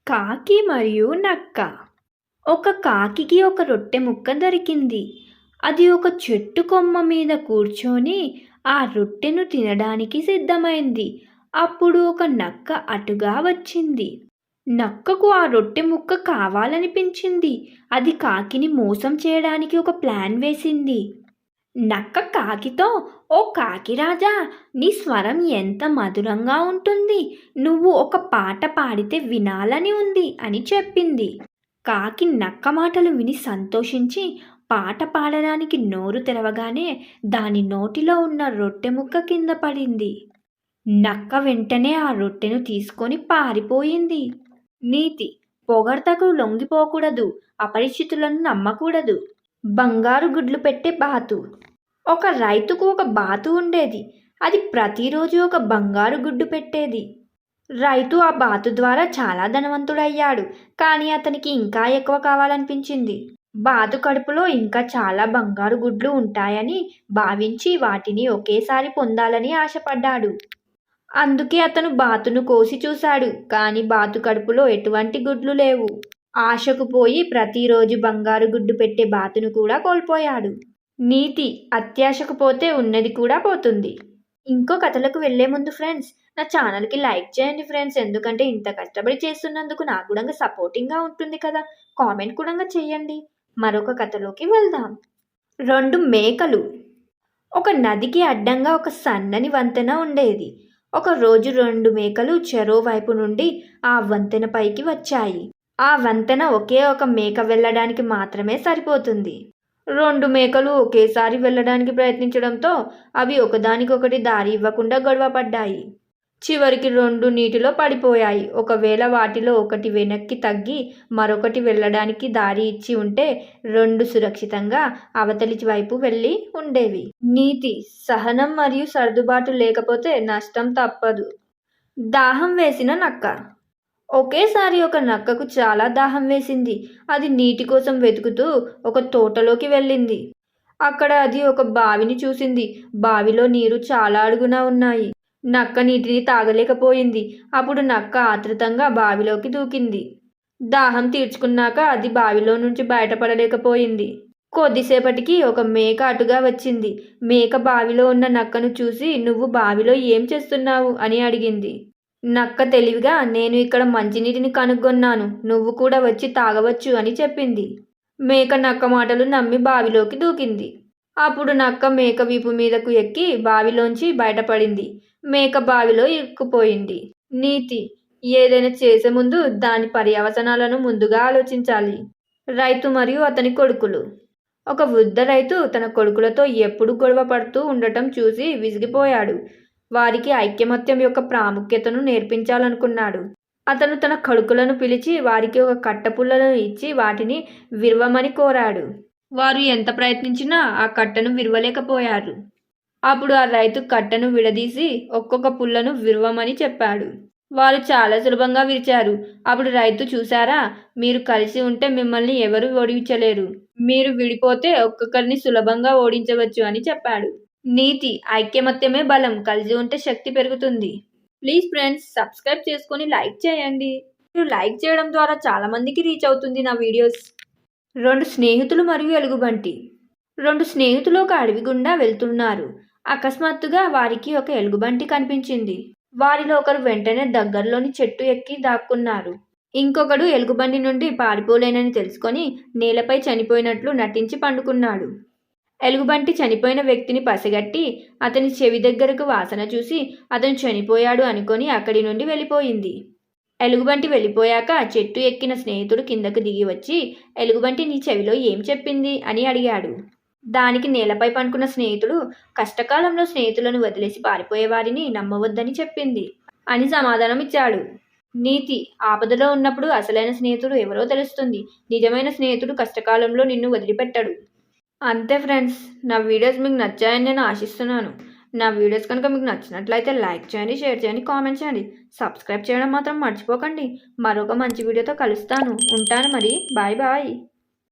కాకి మరియు నక్క. ఒక కాకికి ఒక రొట్టె ముక్క దొరికింది. అది ఒక చెట్టు కొమ్మ మీద కూర్చొని ఆ రొట్టెను తినడానికి సిద్ధమైంది. అప్పుడు ఒక నక్క అటుగా వచ్చింది. నక్కకు ఆ రొట్టె ముక్క కావాలనిపించింది. అది కాకిని మోసం చేయడానికి ఒక ప్లాన్ వేసింది. నక్క కాకితో, "ఓ కాకిరాజా, నీ స్వరం ఎంత మధురంగా ఉంటుంది. నువ్వు ఒక పాట పాడితే వినాలని ఉంది" అని చెప్పింది. కాకి నక్క మాటలు విని సంతోషించి పాట పాడడానికి నోరు తెరవగానే దాని నోటిలో ఉన్న రొట్టె ముక్క కింద పడింది. నక్క వెంటనే ఆ రొట్టెను తీసుకొని పారిపోయింది. నీతి: పొగడ్తకు లొంగిపోకూడదు, అపరిచితులను నమ్మకూడదు. బంగారు గుడ్లు పెట్టే బాతు. ఒక రైతుకు ఒక బాతు ఉండేది. అది ప్రతిరోజు ఒక బంగారు గుడ్డు పెట్టేది. రైతు ఆ బాతు ద్వారా చాలా ధనవంతుడయ్యాడు. కానీ అతనికి ఇంకా ఎక్కువ కావాలనిపించింది. బాతు కడుపులో ఇంకా చాలా బంగారు గుడ్లు ఉంటాయని భావించి వాటిని ఒకేసారి పొందాలని ఆశపడ్డాడు. అందుకే అతను బాతును కోసి చూశాడు. కానీ బాతు కడుపులో ఎటువంటి గుడ్లు లేవు. ఆశకు పోయి ప్రతిరోజు బంగారు గుడ్డు పెట్టే బాతును కూడా కోల్పోయాడు. నీతి: అత్యాశకు పోతే ఉన్నది కూడా పోతుంది. ఇంకో కథలకు వెళ్లే ముందు ఫ్రెండ్స్, నా ఛానల్కి లైక్ చేయండి ఫ్రెండ్స్. ఎందుకంటే ఇంత కష్టపడి చేస్తున్నందుకు నాకు కూడా సపోర్టింగ్గా ఉంటుంది కదా. కామెంట్ కూడా చేయండి. మరొక కథలోకి వెళ్దాం. 2 మేకలు. ఒక నదికి అడ్డంగా ఒక సన్నని వంతెన ఉండేది. ఒకరోజు 2 మేకలు చెరో వైపు నుండి ఆ వంతెన పైకి వచ్చాయి. ఆ వంతెన ఒకే ఒక మేక వెళ్ళడానికి మాత్రమే సరిపోతుంది. 2 మేకలు ఒకేసారి వెళ్ళడానికి ప్రయత్నించడంతో అవి ఒకదానికొకటి దారి ఇవ్వకుండా గొడవపడ్డాయి. చివరికి 2 నీటిలో పడిపోయాయి. ఒకవేళ వాటిలో ఒకటి వెనక్కి తగ్గి మరొకటి వెళ్ళడానికి దారి ఇచ్చి ఉంటే 2 సురక్షితంగా అవతలి వైపు వెళ్ళి ఉండేవి. నీతి: సహనం మరియు సర్దుబాటు లేకపోతే నష్టం తప్పదు. దాహం వేసిన నక్క. ఒకేసారి ఒక నక్కకు చాలా దాహం వేసింది. అది నీటి కోసం వెతుకుతూ ఒక తోటలోకి వెళ్ళింది. అక్కడ అది ఒక బావిని చూసింది. బావిలో నీరు చాలా అడుగున ఉన్నాయి. నక్క నీటిని తాగలేకపోయింది. అప్పుడు నక్క ఆత్రుతంగా బావిలోకి దూకింది. దాహం తీర్చుకున్నాక అది బావిలో నుంచి బయటపడలేకపోయింది. కొద్దిసేపటికి ఒక మేక అటుగా వచ్చింది. మేక బావిలో ఉన్న నక్కను చూసి, "నువ్వు బావిలో ఏం చేస్తున్నావు?" అని అడిగింది. నక్క తెలివిగా, "నేను ఇక్కడ మంచినీటిని కనుగొన్నాను. నువ్వు కూడా వచ్చి తాగవచ్చు" అని చెప్పింది. మేక నక్క మాటలు నమ్మి బావిలోకి దూకింది. అప్పుడు నక్క మేక వీపు మీదకు ఎక్కి బావిలోంచి బయటపడింది. మేక బావిలో ఇరుక్కుపోయింది. నీతి: ఏదైనా చేసే ముందు దాని పర్యవసనాలను ముందుగా ఆలోచించాలి. రైతు మరియు అతని కొడుకులు. ఒక వృద్ధ రైతు తన కొడుకులతో ఎప్పుడూ గొడవ పడుతూ ఉండటం చూసి విసిగిపోయాడు. వారికి ఐకమత్యం యొక్క ప్రాముఖ్యతను నేర్పించాలనుకున్నాడు. అతను తన కొడుకులను పిలిచి వారికి ఒక కట్టపుల్లను ఇచ్చి వాటిని విరవమని కోరాడు. వారు ఎంత ప్రయత్నించినా ఆ కట్టను విరవలేకపోయారు. అప్పుడు ఆ రైతు కట్టను విడదీసి ఒక్కొక్క పుల్లను విరవమని చెప్పాడు. వారు చాలా సులభంగా విరిచారు. అప్పుడు రైతు, "చూశారా, మీరు కలిసి ఉంటే మిమ్మల్ని ఎవరూ ఓడించలేరు. మీరు విడిపోతే ఒక్కొక్కరిని సులభంగా ఓడించవచ్చు" అని చెప్పాడు. నీతి: ఐకమత్యమే బలం. కలిసి ఉంటే శక్తి పెరుగుతుంది. ప్లీజ్ ఫ్రెండ్స్, సబ్స్క్రైబ్ చేసుకొని లైక్ చేయండి. మీరు లైక్ చేయడం ద్వారా చాలా మందికి రీచ్ అవుతుంది నా వీడియోస్. 2 స్నేహితులు మరియు ఎలుగుబంటి. 2 స్నేహితులు ఒక అడవి గుండా వెళ్తున్నారు. అకస్మాత్తుగా వారికి ఒక ఎలుగుబంటి కనిపించింది. వారిలో ఒకరు వెంటనే దగ్గరలోని చెట్టు ఎక్కి దాక్కున్నారు. ఇంకొకడు ఎలుగుబంటి నుండి పారిపోలేనని తెలుసుకొని నేలపై చనిపోయినట్లు నటించి పండుకున్నాడు. ఎలుగుబంటి చనిపోయిన వ్యక్తిని పసిగట్టి అతని చెవి దగ్గరకు వాసన చూసి అతను చనిపోయాడు అనుకొని అక్కడి నుండి వెళ్ళిపోయింది. ఎలుగుబంటి వెళ్ళిపోయాక చెట్టు ఎక్కిన స్నేహితుడు కిందకు దిగి వచ్చి, "ఎలుగుబంటి నీ చెవిలో ఏం చెప్పింది?" అని అడిగాడు. దానికి నేలపై పనుకున్న స్నేహితుడు, "కష్టకాలంలో స్నేహితులను వదిలేసి పారిపోయేవారిని నమ్మవద్దని చెప్పింది" అని సమాధానం ఇచ్చాడు. నీతి: ఆపదలో ఉన్నప్పుడు అసలైన స్నేహితుడు ఎవరో తెలుస్తుంది. నిజమైన స్నేహితుడు కష్టకాలంలో నిన్ను వదిలిపెట్టడు. అంతే ఫ్రెండ్స్, నా వీడియోస్ మీకు నచ్చాయని నేను ఆశిస్తున్నాను. నా వీడియోస్ కనుక మీకు నచ్చినట్లయితే లైక్ చేయండి, షేర్ చేయండి, కామెంట్ చేయండి. సబ్స్క్రైబ్ చేయడం మాత్రం మర్చిపోకండి. మరొక మంచి వీడియోతో కలుస్తాను. ఉంటాను మరి. Bye bye.